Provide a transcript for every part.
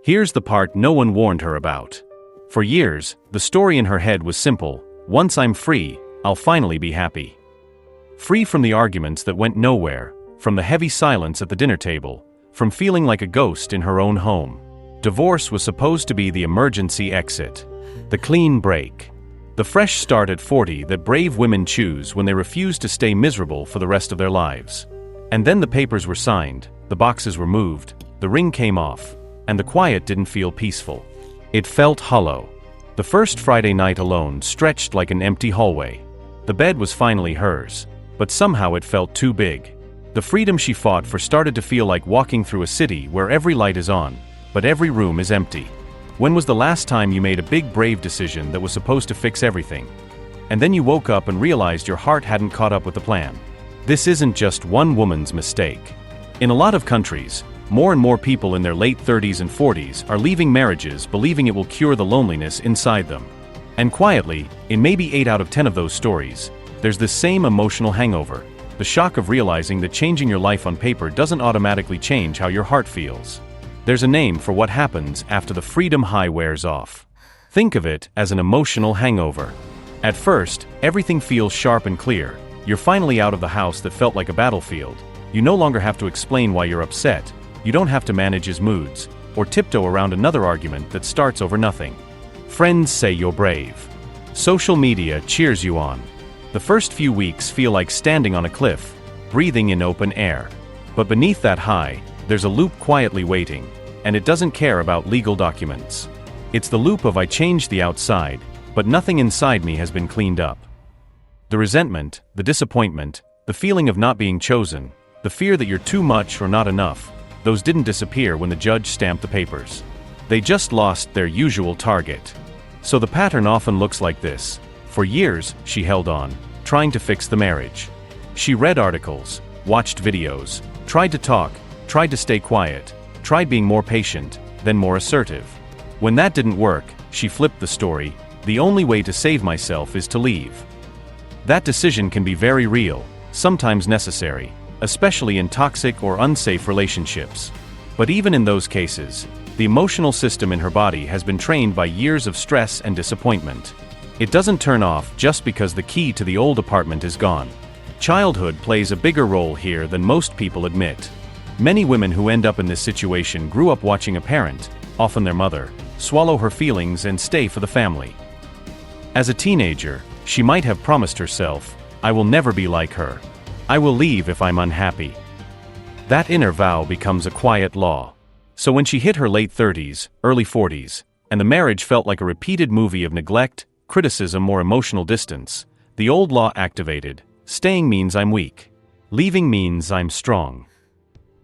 Here's the part no one warned her about. For years, the story in her head was simple: once I'm free, I'll finally be happy. Free from the arguments that went nowhere, from the heavy silence at the dinner table, from feeling like a ghost in her own home. Divorce was supposed to be the emergency exit, the clean break, the fresh start at 40 that brave women choose when they refuse to stay miserable for the rest of their lives. And then the papers were signed, the boxes were moved, the ring came off, and the quiet didn't feel peaceful. It felt hollow. The first Friday night alone stretched like an empty hallway. The bed was finally hers, but somehow it felt too big. The freedom she fought for started to feel like walking through a city where every light is on, but every room is empty. When was the last time you made a big brave decision that was supposed to fix everything? And then you woke up and realized your heart hadn't caught up with the plan. This isn't just one woman's mistake. In a lot of countries, more and more people in their late 30s and 40s are leaving marriages believing it will cure the loneliness inside them. And quietly, in maybe 8 out of 10 of those stories, there's this same emotional hangover, the shock of realizing that changing your life on paper doesn't automatically change how your heart feels. There's a name for what happens after the freedom high wears off. Think of it as an emotional hangover. At first, everything feels sharp and clear. You're finally out of the house that felt like a battlefield. You no longer have to explain why you're upset. You don't have to manage his moods, or tiptoe around another argument that starts over nothing. Friends say you're brave. Social media cheers you on. The first few weeks feel like standing on a cliff, breathing in open air. But beneath that high, there's a loop quietly waiting, and it doesn't care about legal documents. It's the loop of I changed the outside, but nothing inside me has been cleaned up. The resentment, the disappointment, the feeling of not being chosen, the fear that you're too much or not enough, those didn't disappear when the judge stamped the papers. They just lost their usual target. So the pattern often looks like this. For years, she held on, trying to fix the marriage. She read articles, watched videos, tried to talk, tried to stay quiet, tried being more patient, then more assertive. When that didn't work, she flipped the story: the only way to save myself is to leave. That decision can be very real, sometimes necessary, especially in toxic or unsafe relationships. But even in those cases, the emotional system in her body has been trained by years of stress and disappointment. It doesn't turn off just because the key to the old apartment is gone. Childhood plays a bigger role here than most people admit. Many women who end up in this situation grew up watching a parent, often their mother, swallow her feelings and stay for the family. As a teenager, she might have promised herself, "I will never be like her. I will leave if I'm unhappy." That inner vow becomes a quiet law. So when she hit her late 30s, early 40s, and the marriage felt like a repeated movie of neglect, criticism, or emotional distance, the old law activated: staying means I'm weak. Leaving means I'm strong.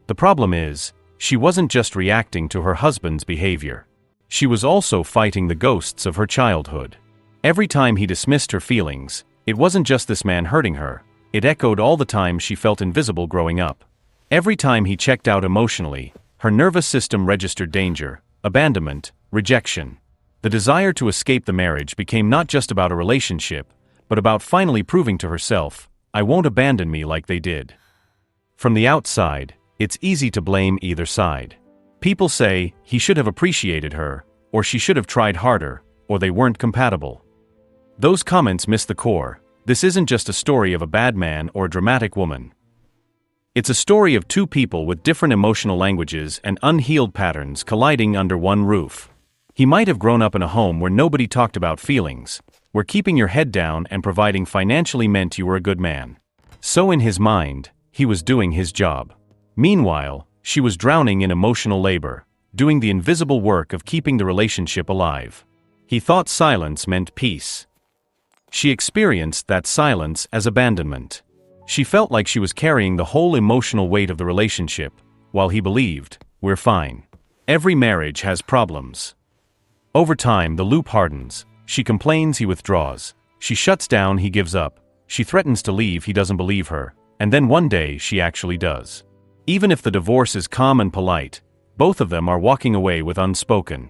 The problem is, she wasn't just reacting to her husband's behavior. She was also fighting the ghosts of her childhood. Every time he dismissed her feelings, it wasn't just this man hurting her, it echoed all the times she felt invisible growing up. Every time he checked out emotionally, her nervous system registered danger, abandonment, rejection. The desire to escape the marriage became not just about a relationship, but about finally proving to herself, "I won't abandon me like they did." From the outside, it's easy to blame either side. People say, he should have appreciated her, or she should have tried harder, or they weren't compatible. Those comments miss the core. This isn't just a story of a bad man or a dramatic woman. It's a story of two people with different emotional languages and unhealed patterns colliding under one roof. He might have grown up in a home where nobody talked about feelings, where keeping your head down and providing financially meant you were a good man. So in his mind, he was doing his job. Meanwhile, she was drowning in emotional labor, doing the invisible work of keeping the relationship alive. He thought silence meant peace. She experienced that silence as abandonment. She felt like she was carrying the whole emotional weight of the relationship, while he believed, "We're fine." Every marriage has problems. Over time, the loop hardens. She complains, he withdraws. She shuts down, he gives up. She threatens to leave, he doesn't believe her. And then one day, she actually does. Even if the divorce is calm and polite, both of them are walking away with unspoken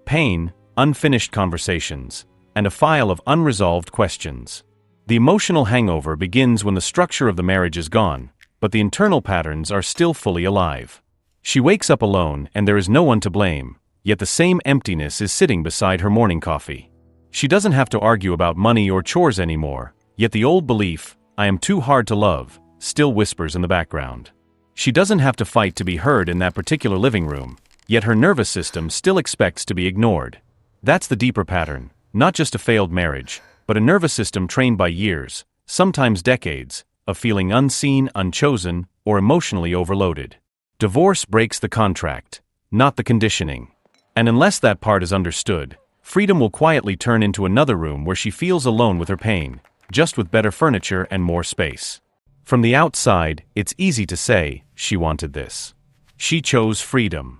pain, unfinished conversations, and a file of unresolved questions. The emotional hangover begins when the structure of the marriage is gone, but the internal patterns are still fully alive. She wakes up alone and there is no one to blame, yet the same emptiness is sitting beside her morning coffee. She doesn't have to argue about money or chores anymore, yet the old belief, "I am too hard to love," still whispers in the background. She doesn't have to fight to be heard in that particular living room, yet her nervous system still expects to be ignored. That's the deeper pattern, not just a failed marriage, but a nervous system trained by years, sometimes decades, of feeling unseen, unchosen, or emotionally overloaded. Divorce breaks the contract, not the conditioning. And unless that part is understood, freedom will quietly turn into another room where she feels alone with her pain, just with better furniture and more space. From the outside, it's easy to say, she wanted this. She chose freedom.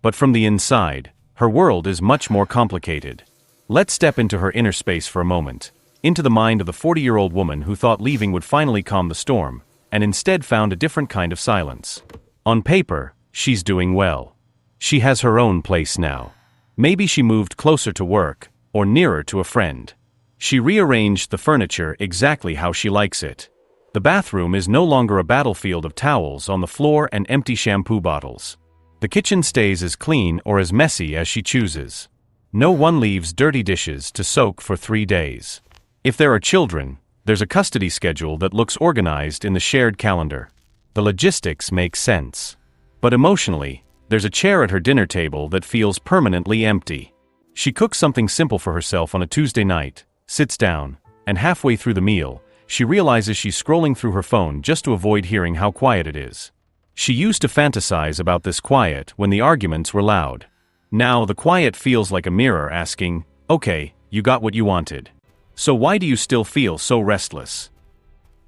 But from the inside, her world is much more complicated. Let's step into her inner space for a moment, into the mind of the 40-year-old woman who thought leaving would finally calm the storm, and instead found a different kind of silence. On paper, she's doing well. She has her own place now. Maybe she moved closer to work, or nearer to a friend. She rearranged the furniture exactly how she likes it. The bathroom is no longer a battlefield of towels on the floor and empty shampoo bottles. The kitchen stays as clean or as messy as she chooses. No one leaves dirty dishes to soak for 3 days. If there are children, there's a custody schedule that looks organized in the shared calendar. The logistics make sense. But emotionally, there's a chair at her dinner table that feels permanently empty. She cooks something simple for herself on a Tuesday night, sits down, and halfway through the meal, she realizes she's scrolling through her phone just to avoid hearing how quiet it is. She used to fantasize about this quiet when the arguments were loud. Now the quiet feels like a mirror asking, "Okay, you got what you wanted. So why do you still feel so restless?"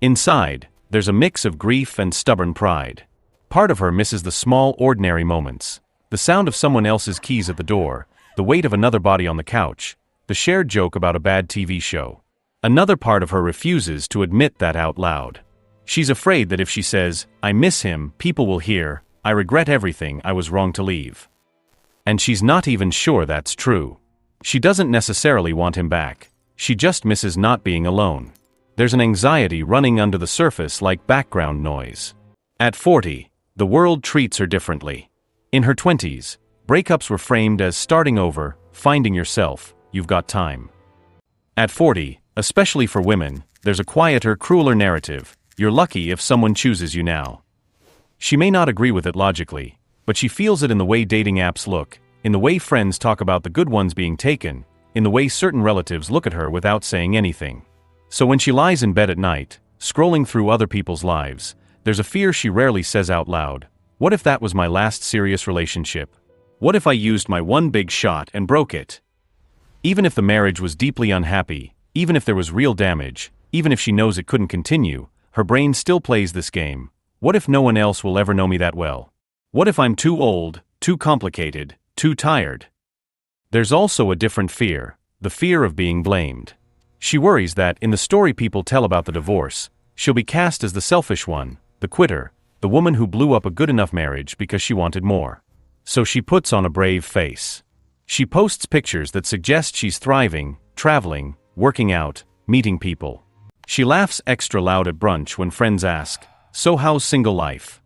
Inside, there's a mix of grief and stubborn pride. Part of her misses the small, ordinary moments. The sound of someone else's keys at the door, the weight of another body on the couch, the shared joke about a bad TV show. Another part of her refuses to admit that out loud. She's afraid that if she says, "I miss him," people will hear, "I regret everything, I was wrong to leave." And she's not even sure that's true. She doesn't necessarily want him back. She just misses not being alone. There's an anxiety running under the surface like background noise. At 40, the world treats her differently. In her 20s, breakups were framed as starting over, finding yourself, you've got time. At 40, especially for women, there's a quieter, crueler narrative. You're lucky if someone chooses you now. She may not agree with it logically, but she feels it in the way dating apps look, in the way friends talk about the good ones being taken, in the way certain relatives look at her without saying anything. So when she lies in bed at night, scrolling through other people's lives, there's a fear she rarely says out loud. What if that was my last serious relationship? What if I used my one big shot and broke it? Even if the marriage was deeply unhappy, even if there was real damage, even if she knows it couldn't continue, her brain still plays this game. What if no one else will ever know me that well? What if I'm too old, too complicated, too tired? There's also a different fear, the fear of being blamed. She worries that, in the story people tell about the divorce, she'll be cast as the selfish one, the quitter, the woman who blew up a good enough marriage because she wanted more. So she puts on a brave face. She posts pictures that suggest she's thriving, traveling, working out, meeting people. She laughs extra loud at brunch when friends ask, "So how's single life?"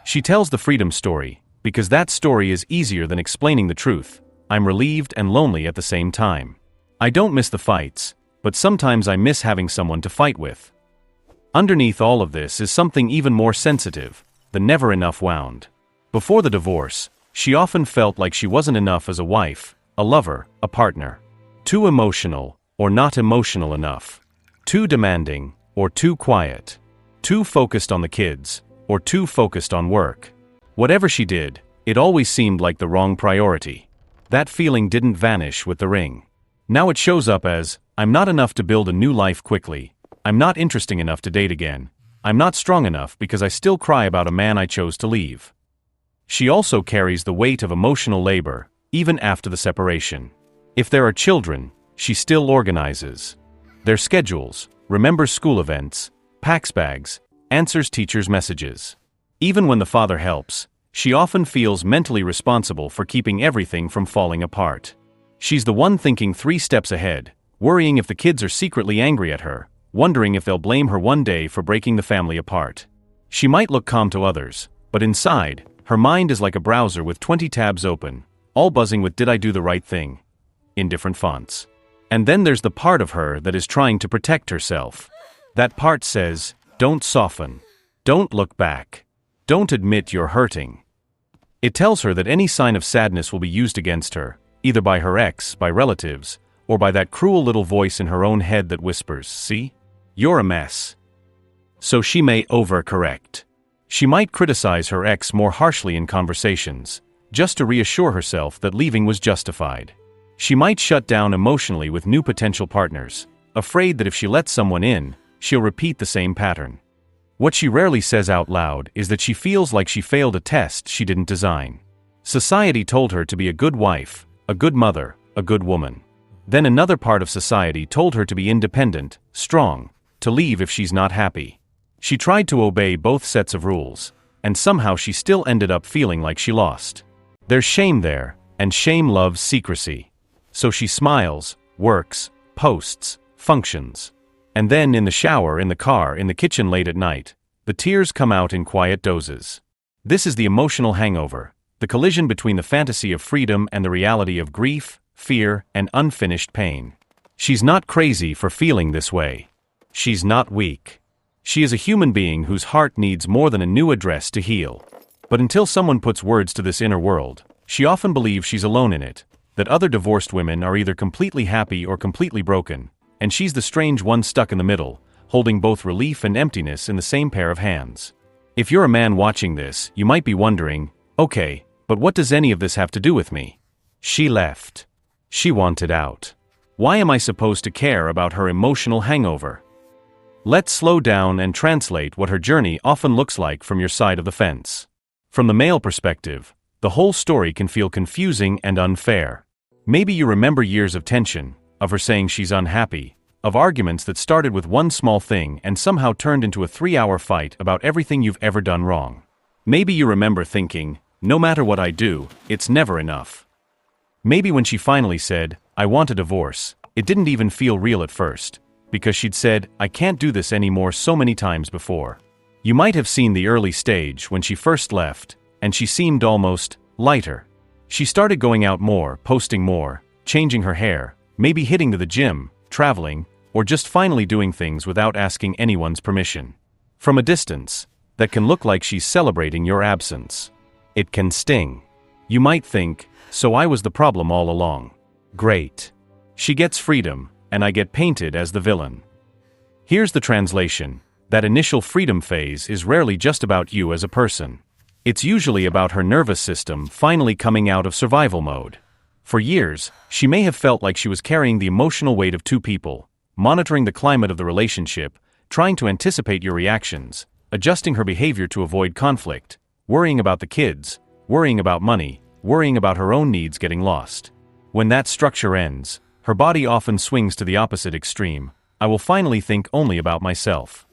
She tells the freedom story, because that story is easier than explaining the truth. I'm relieved and lonely at the same time. I don't miss the fights, but sometimes I miss having someone to fight with. Underneath all of this is something even more sensitive, the never enough wound. Before the divorce, she often felt like she wasn't enough as a wife, a lover, a partner. Too emotional, or not emotional enough. Too demanding, or too quiet. Too focused on the kids, or too focused on work. Whatever she did, it always seemed like the wrong priority. That feeling didn't vanish with the ring. Now it shows up as, I'm not enough to build a new life quickly. I'm not interesting enough to date again. I'm not strong enough because I still cry about a man I chose to leave. She also carries the weight of emotional labor, even after the separation. If there are children, she still organizes their schedules, remembers school events, packs bags, answers teachers' messages. Even when the father helps, she often feels mentally responsible for keeping everything from falling apart. She's the one thinking 3 steps ahead, worrying if the kids are secretly angry at her, wondering if they'll blame her one day for breaking the family apart. She might look calm to others, but inside, her mind is like a browser with 20 tabs open, all buzzing with "Did I do the right thing?" in different fonts. And then there's the part of her that is trying to protect herself. That part says, don't soften. Don't look back. Don't admit you're hurting. It tells her that any sign of sadness will be used against her, either by her ex, by relatives, or by that cruel little voice in her own head that whispers, "See? You're a mess." So she may overcorrect. She might criticize her ex more harshly in conversations, just to reassure herself that leaving was justified. She might shut down emotionally with new potential partners, afraid that if she lets someone in, she'll repeat the same pattern. What she rarely says out loud is that she feels like she failed a test she didn't design. Society told her to be a good wife, a good mother, a good woman. Then another part of society told her to be independent, strong, to leave if she's not happy. She tried to obey both sets of rules, and somehow she still ended up feeling like she lost. There's shame there, and shame loves secrecy. So she smiles, works, posts, functions. And then in the shower, in the car, in the kitchen late at night, the tears come out in quiet doses. This is the emotional hangover, the collision between the fantasy of freedom and the reality of grief, fear, and unfinished pain. She's not crazy for feeling this way. She's not weak. She is a human being whose heart needs more than a new address to heal. But until someone puts words to this inner world, she often believes she's alone in it, that other divorced women are either completely happy or completely broken, and she's the strange one stuck in the middle, holding both relief and emptiness in the same pair of hands. If you're a man watching this, you might be wondering, okay, but what does any of this have to do with me? She left. She wanted out. Why am I supposed to care about her emotional hangover? Let's slow down and translate what her journey often looks like from your side of the fence. From the male perspective, the whole story can feel confusing and unfair. Maybe you remember years of tension, of her saying she's unhappy, of arguments that started with one small thing and somehow turned into a 3-hour fight about everything you've ever done wrong. Maybe you remember thinking, no matter what I do, it's never enough. Maybe when she finally said, I want a divorce, it didn't even feel real at first, because she'd said, I can't do this anymore so many times before. You might have seen the early stage when she first left, and she seemed almost lighter. She started going out more, posting more, changing her hair, maybe hitting to the gym, traveling, or just finally doing things without asking anyone's permission. From a distance, that can look like she's celebrating your absence. It can sting. You might think, so I was the problem all along. Great. She gets freedom, and I get painted as the villain. Here's the translation. That initial freedom phase is rarely just about you as a person. It's usually about her nervous system finally coming out of survival mode. For years, she may have felt like she was carrying the emotional weight of two people, monitoring the climate of the relationship, trying to anticipate your reactions, adjusting her behavior to avoid conflict, worrying about the kids, worrying about money, worrying about her own needs getting lost. When that structure ends, her body often swings to the opposite extreme. I will finally think only about myself.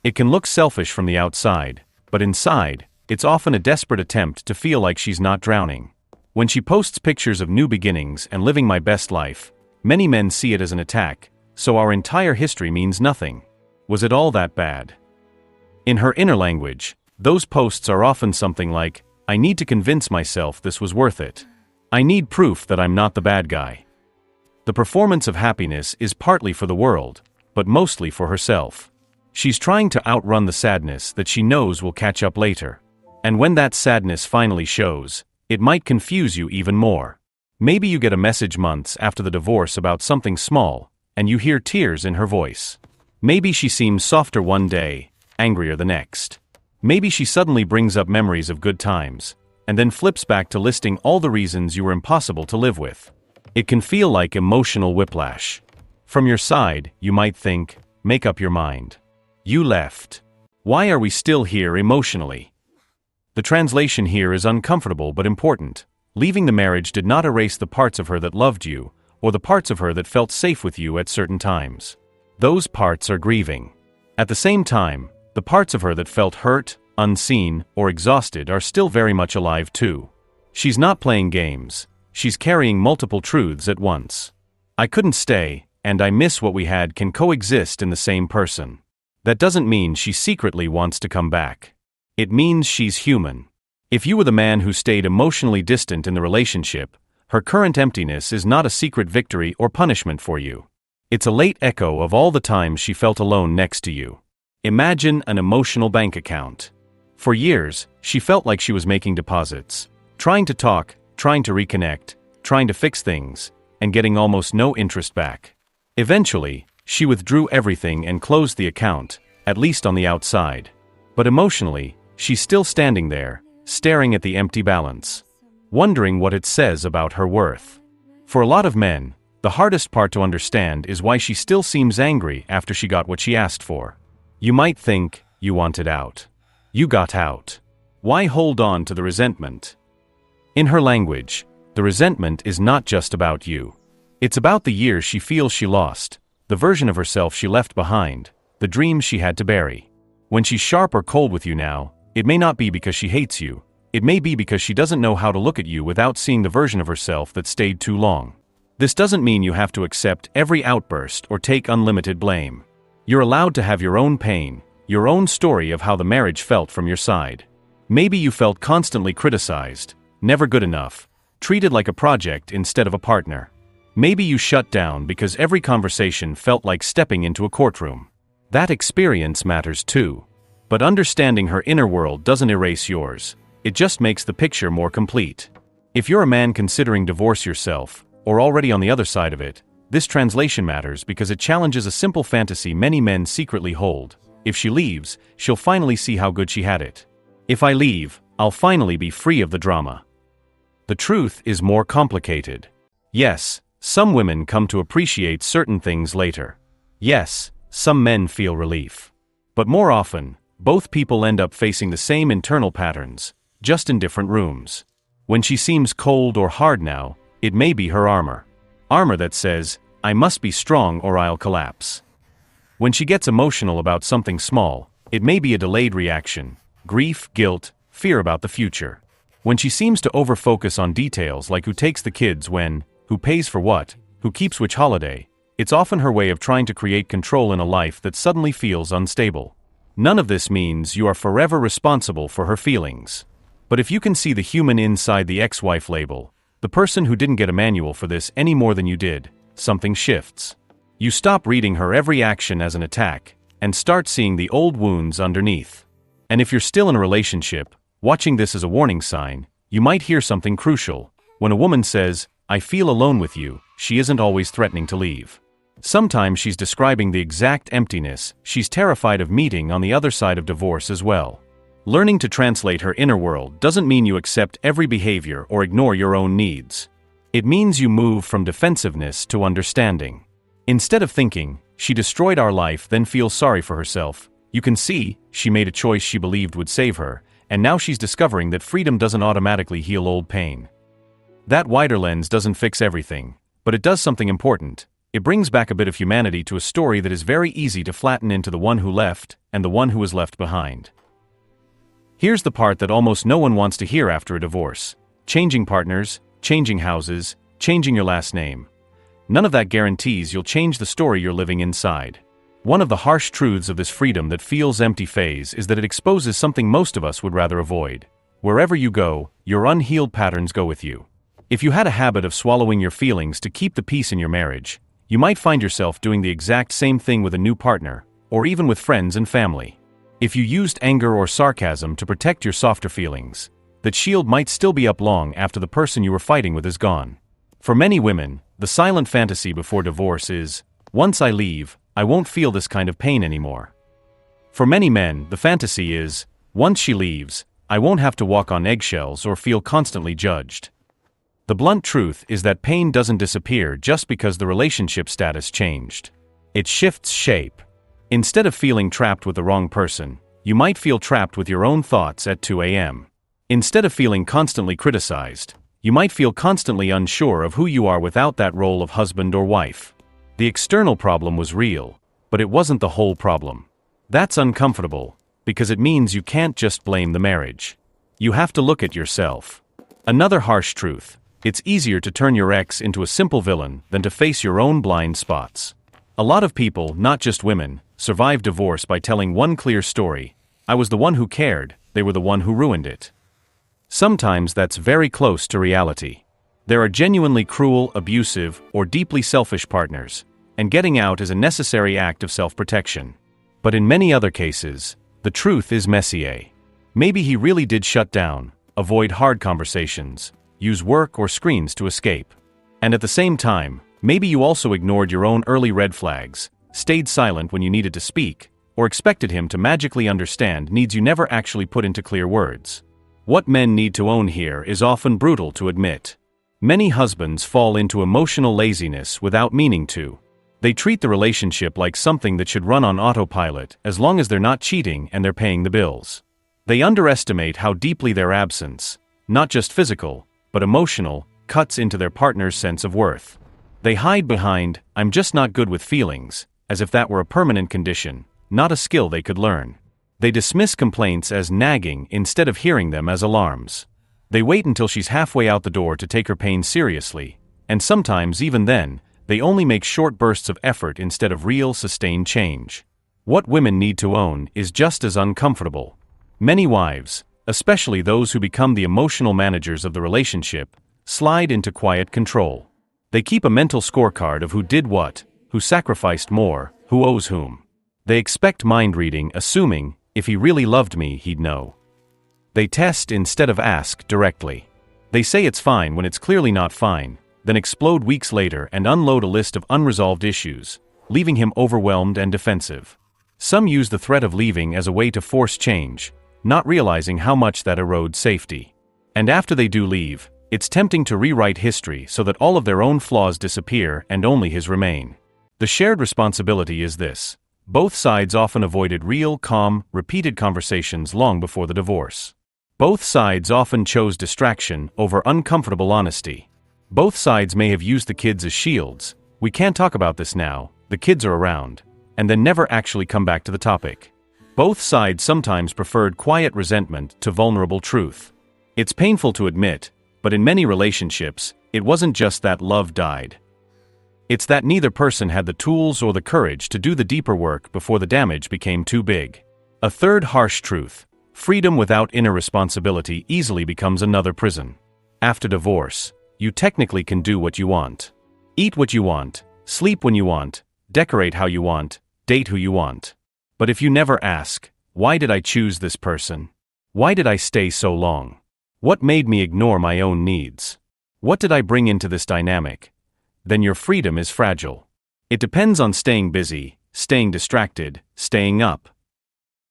It can look selfish from the outside, but inside, it's often a desperate attempt to feel like she's not drowning. When she posts pictures of new beginnings and living my best life, many men see it as an attack, so our entire history means nothing. Was it all that bad? In her inner language, those posts are often something like, I need to convince myself this was worth it. I need proof that I'm not the bad guy. The performance of happiness is partly for the world, but mostly for herself. She's trying to outrun the sadness that she knows will catch up later. And when that sadness finally shows, it might confuse you even more. Maybe you get a message months after the divorce about something small, and you hear tears in her voice. Maybe she seems softer one day, angrier the next. Maybe she suddenly brings up memories of good times, and then flips back to listing all the reasons you were impossible to live with. It can feel like emotional whiplash. From your side, you might think, make up your mind. You left. Why are we still here emotionally? The translation here is uncomfortable but important. Leaving the marriage did not erase the parts of her that loved you, or the parts of her that felt safe with you at certain times. Those parts are grieving. At the same time, the parts of her that felt hurt, unseen, or exhausted are still very much alive too. She's not playing games. She's carrying multiple truths at once. I couldn't stay, and I miss what we had can coexist in the same person. That doesn't mean she secretly wants to come back. It means she's human. If you were the man who stayed emotionally distant in the relationship, her current emptiness is not a secret victory or punishment for you. It's a late echo of all the times she felt alone next to you. Imagine an emotional bank account. For years, she felt like she was making deposits, trying to talk, trying to reconnect, trying to fix things, and getting almost no interest back. Eventually, she withdrew everything and closed the account, at least on the outside. But emotionally, she's still standing there, staring at the empty balance, wondering what it says about her worth. For a lot of men, the hardest part to understand is why she still seems angry after she got what she asked for. You might think, you wanted out. You got out. Why hold on to the resentment? In her language, the resentment is not just about you. It's about the years she feels she lost, the version of herself she left behind, the dreams she had to bury. When she's sharp or cold with you now, it may not be because she hates you. It may be because she doesn't know how to look at you without seeing the version of herself that stayed too long. This doesn't mean you have to accept every outburst or take unlimited blame. You're allowed to have your own pain, your own story of how the marriage felt from your side. Maybe you felt constantly criticized, never good enough, treated like a project instead of a partner. Maybe you shut down because every conversation felt like stepping into a courtroom. That experience matters too. But understanding her inner world doesn't erase yours. It just makes the picture more complete. If you're a man considering divorce yourself, or already on the other side of it, this translation matters because it challenges a simple fantasy many men secretly hold. If she leaves, she'll finally see how good she had it. If I leave, I'll finally be free of the drama. The truth is more complicated. Yes, some women come to appreciate certain things later. Yes, some men feel relief. But more often, both people end up facing the same internal patterns, just in different rooms. When she seems cold or hard now, it may be her armor. Armor that says, I must be strong or I'll collapse. When she gets emotional about something small, it may be a delayed reaction, grief, guilt, fear about the future. When she seems to overfocus on details like who takes the kids when, who pays for what, who keeps which holiday, it's often her way of trying to create control in a life that suddenly feels unstable. None of this means you are forever responsible for her feelings. But if you can see the human inside the ex-wife label, the person who didn't get a manual for this any more than you did, something shifts. You stop reading her every action as an attack, and start seeing the old wounds underneath. And if you're still in a relationship, watching this as a warning sign, you might hear something crucial. When a woman says, I feel alone with you, she isn't always threatening to leave. Sometimes she's describing the exact emptiness she's terrified of meeting on the other side of divorce as well. Learning to translate her inner world doesn't mean you accept every behavior or ignore your own needs. It means you move from defensiveness to understanding. Instead of thinking, she destroyed our life, then feel sorry for herself, you can see, she made a choice she believed would save her, and now she's discovering that freedom doesn't automatically heal old pain. That wider lens doesn't fix everything, but it does something important. It brings back a bit of humanity to a story that is very easy to flatten into the one who left and the one who was left behind. Here's the part that almost no one wants to hear after a divorce. Changing partners, changing houses, changing your last name. None of that guarantees you'll change the story you're living inside. One of the harsh truths of this freedom that feels empty phase is that it exposes something most of us would rather avoid. Wherever you go, your unhealed patterns go with you. If you had a habit of swallowing your feelings to keep the peace in your marriage, you might find yourself doing the exact same thing with a new partner, or even with friends and family. If you used anger or sarcasm to protect your softer feelings, that shield might still be up long after the person you were fighting with is gone. For many women, the silent fantasy before divorce is, once I leave, I won't feel this kind of pain anymore. For many men, the fantasy is, once she leaves, I won't have to walk on eggshells or feel constantly judged. The blunt truth is that pain doesn't disappear just because the relationship status changed. It shifts shape. Instead of feeling trapped with the wrong person, you might feel trapped with your own thoughts at 2 a.m. Instead of feeling constantly criticized, you might feel constantly unsure of who you are without that role of husband or wife. The external problem was real, but it wasn't the whole problem. That's uncomfortable, because it means you can't just blame the marriage. You have to look at yourself. Another harsh truth. It's easier to turn your ex into a simple villain than to face your own blind spots. A lot of people, not just women, survive divorce by telling one clear story. I was the one who cared, they were the one who ruined it. Sometimes that's very close to reality. There are genuinely cruel, abusive, or deeply selfish partners, and getting out is a necessary act of self-protection. But in many other cases, the truth is messier. Maybe he really did shut down, avoid hard conversations, use work or screens to escape. And at the same time, maybe you also ignored your own early red flags, stayed silent when you needed to speak, or expected him to magically understand needs you never actually put into clear words. What men need to own here is often brutal to admit. Many husbands fall into emotional laziness without meaning to. They treat the relationship like something that should run on autopilot as long as they're not cheating and they're paying the bills. They underestimate how deeply their absence, not just physical, but emotional, cuts into their partner's sense of worth. They hide behind, "I'm just not good with feelings," as if that were a permanent condition, not a skill they could learn. They dismiss complaints as nagging instead of hearing them as alarms. They wait until she's halfway out the door to take her pain seriously, and sometimes even then, they only make short bursts of effort instead of real, sustained change. What women need to own is just as uncomfortable. Many wives, especially those who become the emotional managers of the relationship, slide into quiet control. They keep a mental scorecard of who did what, who sacrificed more, who owes whom. They expect mind reading, assuming, if he really loved me, he'd know. They test instead of ask directly. They say it's fine when it's clearly not fine, then explode weeks later and unload a list of unresolved issues, leaving him overwhelmed and defensive. Some use the threat of leaving as a way to force change, not realizing how much that erodes safety. And after they do leave, it's tempting to rewrite history so that all of their own flaws disappear and only his remain. The shared responsibility is this: both sides often avoided real, calm, repeated conversations long before the divorce. Both sides often chose distraction over uncomfortable honesty. Both sides may have used the kids as shields. "We can't talk about this now, the kids are around," and then never actually come back to the topic. Both sides sometimes preferred quiet resentment to vulnerable truth. It's painful to admit, but in many relationships, it wasn't just that love died. It's that neither person had the tools or the courage to do the deeper work before the damage became too big. A third harsh truth: freedom without inner responsibility easily becomes another prison. After divorce, you technically can do what you want. Eat what you want, sleep when you want, decorate how you want, date who you want. But if you never ask, "Why did I choose this person? Why did I stay so long? What made me ignore my own needs? What did I bring into this dynamic?" then your freedom is fragile. It depends on staying busy, staying distracted, staying up.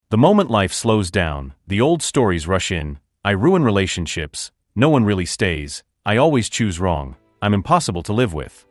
The moment life slows down, the old stories rush in: "I ruin relationships, no one really stays, I always choose wrong, I'm impossible to live with."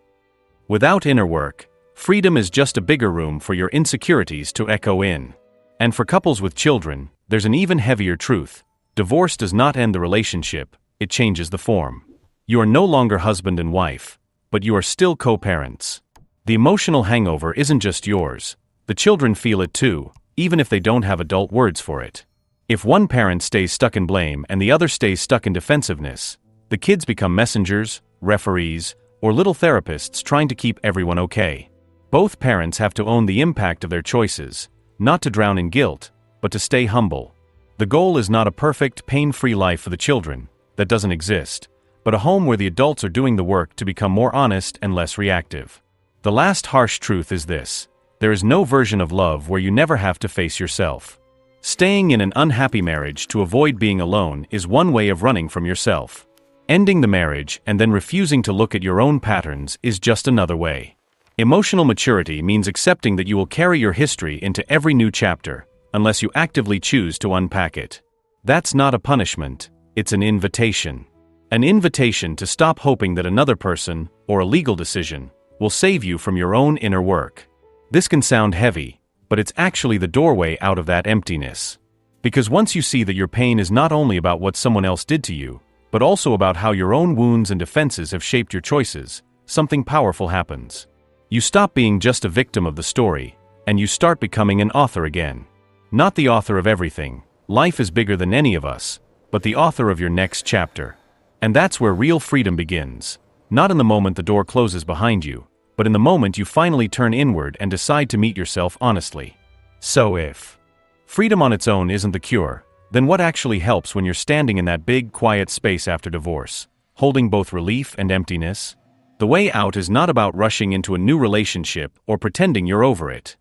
Without inner work, freedom is just a bigger room for your insecurities to echo in. And for couples with children, there's an even heavier truth: divorce does not end the relationship, it changes the form. You are no longer husband and wife, but you are still co-parents. The emotional hangover isn't just yours. The children feel it too, even if they don't have adult words for it. If one parent stays stuck in blame and the other stays stuck in defensiveness, the kids become messengers, referees, or little therapists trying to keep everyone okay. Both parents have to own the impact of their choices, not to drown in guilt, but to stay humble. The goal is not a perfect, pain-free life for the children, that doesn't exist, but a home where the adults are doing the work to become more honest and less reactive. The last harsh truth is this: there is no version of love where you never have to face yourself. Staying in an unhappy marriage to avoid being alone is one way of running from yourself. Ending the marriage and then refusing to look at your own patterns is just another way. Emotional maturity means accepting that you will carry your history into every new chapter, unless you actively choose to unpack it. That's not a punishment, it's an invitation. An invitation to stop hoping that another person, or a legal decision, will save you from your own inner work. This can sound heavy, but it's actually the doorway out of that emptiness. Because once you see that your pain is not only about what someone else did to you, but also about how your own wounds and defenses have shaped your choices, something powerful happens. You stop being just a victim of the story, and you start becoming an author again. Not the author of everything, life is bigger than any of us, but the author of your next chapter. And that's where real freedom begins. Not in the moment the door closes behind you, but in the moment you finally turn inward and decide to meet yourself honestly. So if freedom on its own isn't the cure, then what actually helps when you're standing in that big, quiet space after divorce, holding both relief and emptiness? The way out is not about rushing into a new relationship or pretending you're over it.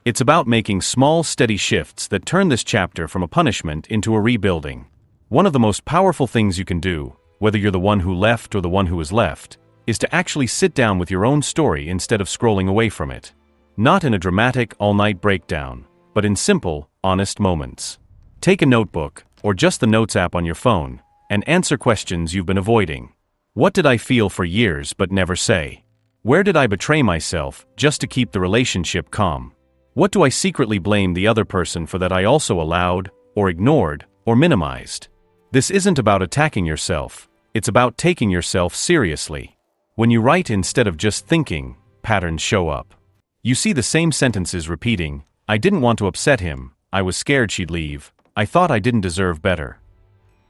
It's about making small, steady shifts that turn this chapter from a punishment into a rebuilding. One of the most powerful things you can do, whether you're the one who left or the one who was left, is to actually sit down with your own story instead of scrolling away from it. Not in a dramatic, all-night breakdown, but in simple, honest moments. Take a notebook, or just the Notes app on your phone, and answer questions you've been avoiding. What did I feel for years but never say? Where did I betray myself just to keep the relationship calm? What do I secretly blame the other person for that I also allowed, or ignored, or minimized? This isn't about attacking yourself, it's about taking yourself seriously. When you write instead of just thinking, patterns show up. You see the same sentences repeating: I didn't want to upset him, I was scared she'd leave, I thought I didn't deserve better.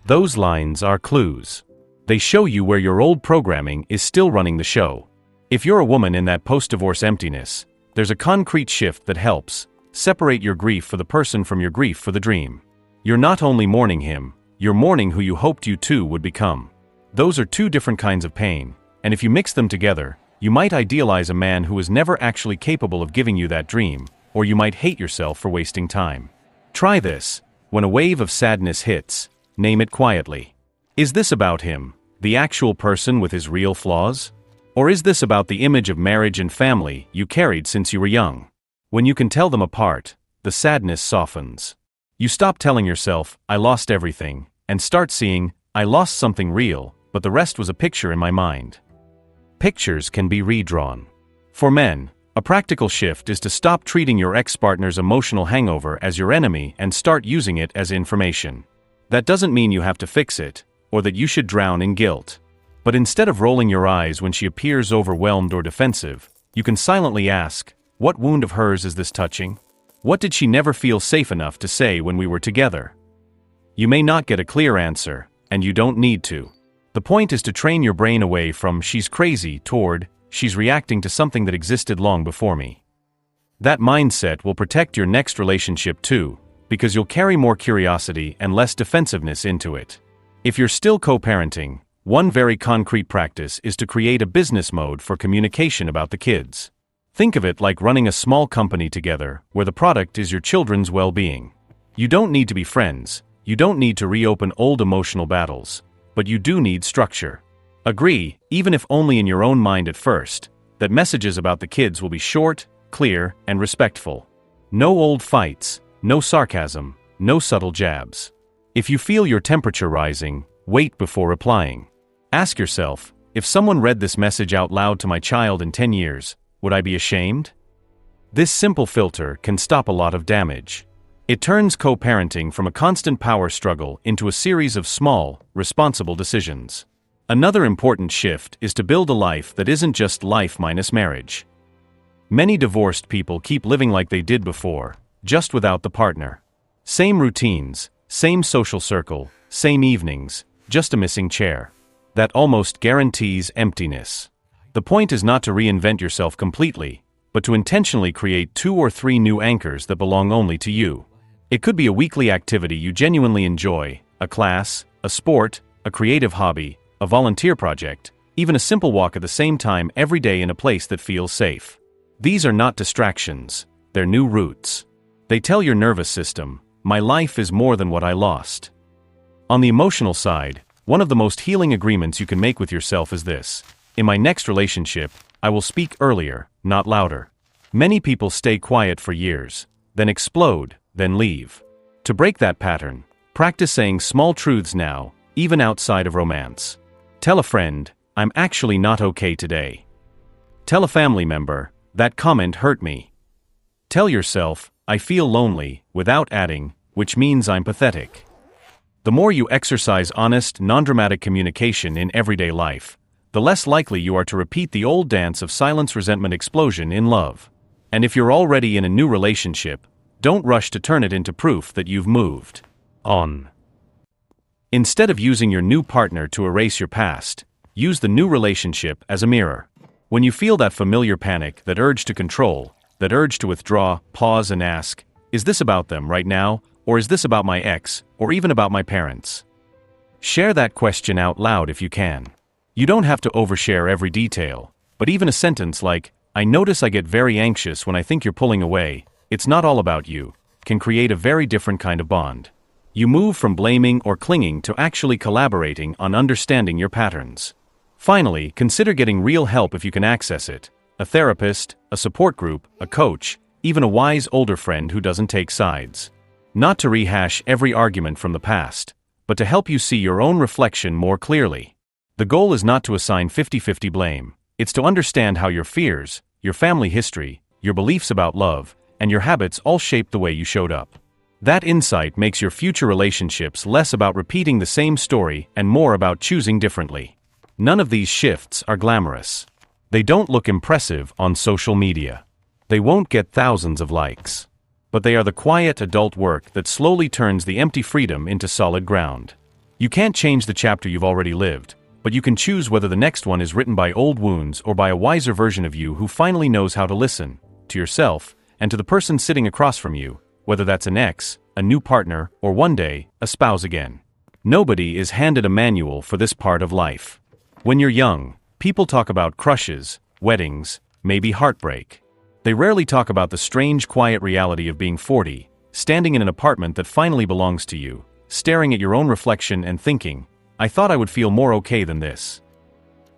Those lines are clues. They show you where your old programming is still running the show. If you're a woman in that post-divorce emptiness, there's a concrete shift that helps. Separate your grief for the person from your grief for the dream. You're not only mourning him, you're mourning who you hoped you two would become. Those are two different kinds of pain, and if you mix them together, you might idealize a man who is never actually capable of giving you that dream, or you might hate yourself for wasting time. Try this. When a wave of sadness hits, name it quietly. Is this about him, the actual person with his real flaws? Or is this about the image of marriage and family you carried since you were young? When you can tell them apart, the sadness softens. You stop telling yourself, I lost everything, and start seeing, I lost something real, but the rest was a picture in my mind. Pictures can be redrawn. For men, a practical shift is to stop treating your ex-partner's emotional hangover as your enemy and start using it as information. That doesn't mean you have to fix it, or that you should drown in guilt. But instead of rolling your eyes when she appears overwhelmed or defensive, you can silently ask, what wound of hers is this touching? What did she never feel safe enough to say when we were together? You may not get a clear answer, and you don't need to. The point is to train your brain away from she's crazy toward she's reacting to something that existed long before me. That mindset will protect your next relationship too, because you'll carry more curiosity and less defensiveness into it. If you're still co-parenting, one very concrete practice is to create a business mode for communication about the kids. Think of it like running a small company together, where the product is your children's well-being. You don't need to be friends, you don't need to reopen old emotional battles, but you do need structure. Agree, even if only in your own mind at first, that messages about the kids will be short, clear, and respectful. No old fights, no sarcasm, no subtle jabs. If you feel your temperature rising, wait before replying. Ask yourself, if someone read this message out loud to my child in 10 years, would I be ashamed? This simple filter can stop a lot of damage. It turns co-parenting from a constant power struggle into a series of small, responsible decisions. Another important shift is to build a life that isn't just life minus marriage. Many divorced people keep living like they did before, just without the partner. Same routines, same social circle, same evenings, just a missing chair. That almost guarantees emptiness. The point is not to reinvent yourself completely, but to intentionally create 2 or 3 new anchors that belong only to you. It could be a weekly activity you genuinely enjoy, a class, a sport, a creative hobby, a volunteer project, even a simple walk at the same time every day in a place that feels safe. These are not distractions, they're new routes. They tell your nervous system, my life is more than what I lost. On the emotional side, one of the most healing agreements you can make with yourself is this: in my next relationship, I will speak earlier, not louder. Many people stay quiet for years, then explode, then leave. To break that pattern, practice saying small truths now, even outside of romance. Tell a friend, I'm actually not okay today. Tell a family member, that comment hurt me. Tell yourself, I feel lonely, without adding, which means I'm pathetic. The more you exercise honest, non-dramatic communication in everyday life, the less likely you are to repeat the old dance of silence, resentment, explosion in love. And if you're already in a new relationship, don't rush to turn it into proof that you've moved on. Instead of using your new partner to erase your past, use the new relationship as a mirror. When you feel that familiar panic, that urge to control, that urge to withdraw, pause and ask, is this about them right now, Or is this about my ex, or even about my parents? Share that question out loud if you can. You don't have to overshare every detail, but even a sentence like, "I notice I get very anxious when I think you're pulling away, it's not all about you," can create a very different kind of bond. You move from blaming or clinging to actually collaborating on understanding your patterns. Finally, consider getting real help if you can access it. A therapist, a support group, a coach, even a wise older friend who doesn't take sides. Not to rehash every argument from the past, but to help you see your own reflection more clearly. The goal is not to assign 50-50 blame. It's to understand how your fears, your family history, your beliefs about love, and your habits all shape the way you showed up. That insight makes your future relationships less about repeating the same story and more about choosing differently. None of these shifts are glamorous. They don't look impressive on social media. They won't get thousands of likes. But they are the quiet adult work that slowly turns the empty freedom into solid ground. You can't change the chapter you've already lived, but you can choose whether the next one is written by old wounds or by a wiser version of you who finally knows how to listen, to yourself, and to the person sitting across from you, whether that's an ex, a new partner, or one day, a spouse again. Nobody is handed a manual for this part of life. When you're young, people talk about crushes, weddings, maybe heartbreak. They rarely talk about the strange quiet reality of being 40, standing in an apartment that finally belongs to you, staring at your own reflection and thinking, "I thought I would feel more okay than this."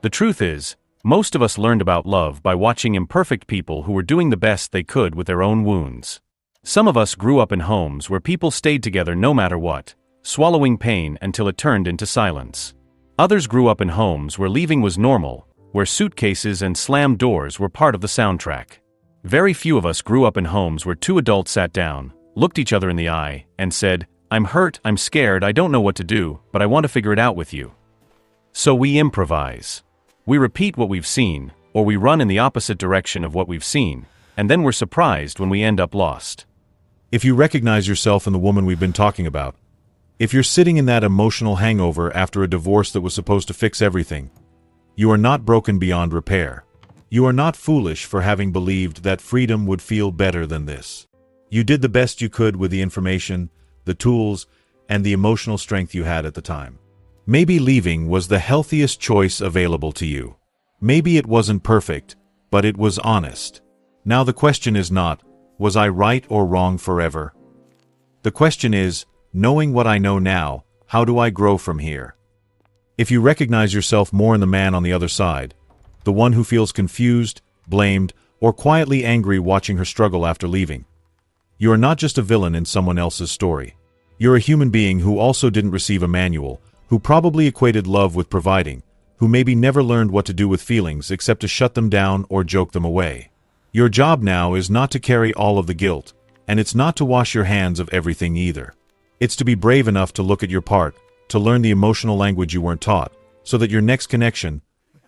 The truth is, most of us learned about love by watching imperfect people who were doing the best they could with their own wounds. Some of us grew up in homes where people stayed together no matter what, swallowing pain until it turned into silence. Others grew up in homes where leaving was normal, where suitcases and slammed doors were part of the soundtrack. Very few of us grew up in homes where two adults sat down, looked each other in the eye, and said, "I'm hurt, I'm scared, I don't know what to do, but I want to figure it out with you." So we improvise. We repeat what we've seen, or we run in the opposite direction of what we've seen, and then we're surprised when we end up lost. If you recognize yourself in the woman we've been talking about, if you're sitting in that emotional hangover after a divorce that was supposed to fix everything, you are not broken beyond repair. You are not foolish for having believed that freedom would feel better than this. You did the best you could with the information, the tools, and the emotional strength you had at the time. Maybe leaving was the healthiest choice available to you. Maybe it wasn't perfect, but it was honest. Now the question is not, was I right or wrong forever? The question is, knowing what I know now, how do I grow from here? If you recognize yourself more in the man on the other side, the one who feels confused, blamed, or quietly angry watching her struggle after leaving, you are not just a villain in someone else's story. You're a human being who also didn't receive a manual, who probably equated love with providing, who maybe never learned what to do with feelings except to shut them down or joke them away. Your job now is not to carry all of the guilt, and it's not to wash your hands of everything either. It's to be brave enough to look at your part, to learn the emotional language you weren't taught, so that your next connection,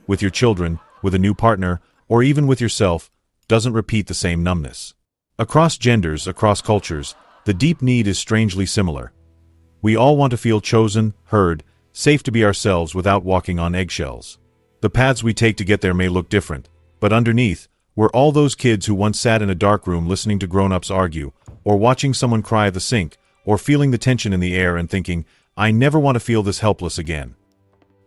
with your children, with a new partner, or even with yourself, doesn't repeat the same numbness. Across genders, across cultures, the deep need is strangely similar. We all want to feel chosen, heard, safe to be ourselves without walking on eggshells. The paths we take to get there may look different, but underneath, we're all those kids who once sat in a dark room listening to grown-ups argue, or watching someone cry at the sink, or feeling the tension in the air and thinking, "I never want to feel this helpless again."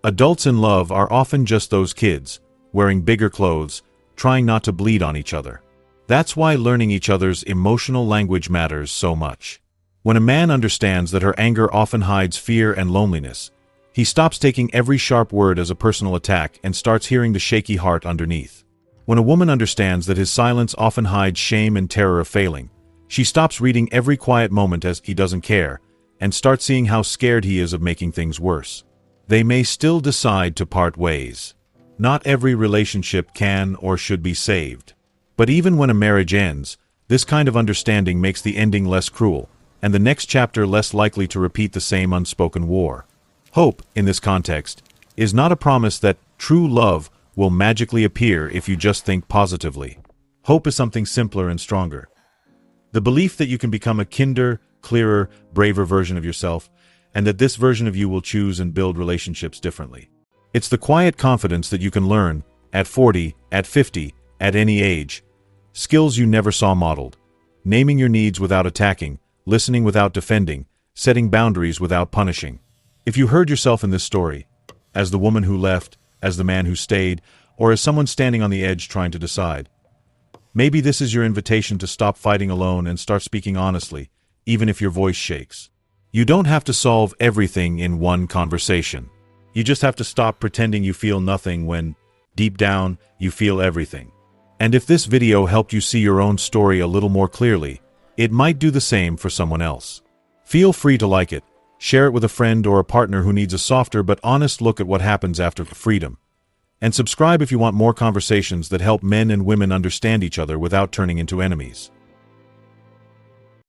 Adults in love are often just those kids, wearing bigger clothes, trying not to bleed on each other. That's why learning each other's emotional language matters so much. When a man understands that her anger often hides fear and loneliness, he stops taking every sharp word as a personal attack and starts hearing the shaky heart underneath. When a woman understands that his silence often hides shame and terror of failing, she stops reading every quiet moment as he doesn't care, and starts seeing how scared he is of making things worse. They may still decide to part ways. Not every relationship can or should be saved. But even when a marriage ends, this kind of understanding makes the ending less cruel, and the next chapter less likely to repeat the same unspoken war. Hope, in this context, is not a promise that true love will magically appear if you just think positively. Hope is something simpler and stronger. The belief that you can become a kinder, clearer, braver version of yourself, and that this version of you will choose and build relationships differently. It's the quiet confidence that you can learn, at 40, at 50, at any age, skills you never saw modeled. Naming your needs without attacking, listening without defending, setting boundaries without punishing. If you heard yourself in this story, as the woman who left, as the man who stayed, or as someone standing on the edge trying to decide, maybe this is your invitation to stop fighting alone and start speaking honestly, even if your voice shakes. You don't have to solve everything in one conversation. You just have to stop pretending you feel nothing when, deep down, you feel everything. And if this video helped you see your own story a little more clearly, it might do the same for someone else. Feel free to like it, share it with a friend or a partner who needs a softer but honest look at what happens after freedom. And subscribe if you want more conversations that help men and women understand each other without turning into enemies.